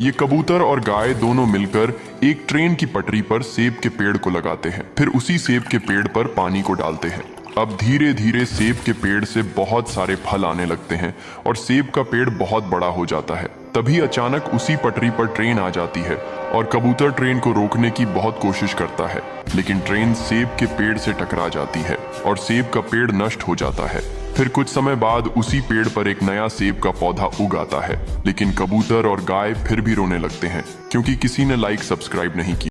ये कबूतर और गाय दोनों मिलकर एक ट्रेन की पटरी पर सेब के पेड़ को लगाते हैं। फिर उसी सेब के पेड़ पर पानी को डालते हैं। अब धीरे धीरे सेब के पेड़ से बहुत सारे फल आने लगते हैं और सेब का पेड़ बहुत बड़ा हो जाता है। तभी अचानक उसी पटरी पर ट्रेन आ जाती है और कबूतर ट्रेन को रोकने की बहुत कोशिश करता है, लेकिन ट्रेन सेब के पेड़ से टकरा जाती है और सेब का पेड़ नष्ट हो जाता है। फिर कुछ समय बाद उसी पेड़ पर एक नया सेब का पौधा उग आता है, लेकिन कबूतर और गाय फिर भी रोने लगते हैं क्योंकि किसी ने लाइक सब्सक्राइब नहीं किया।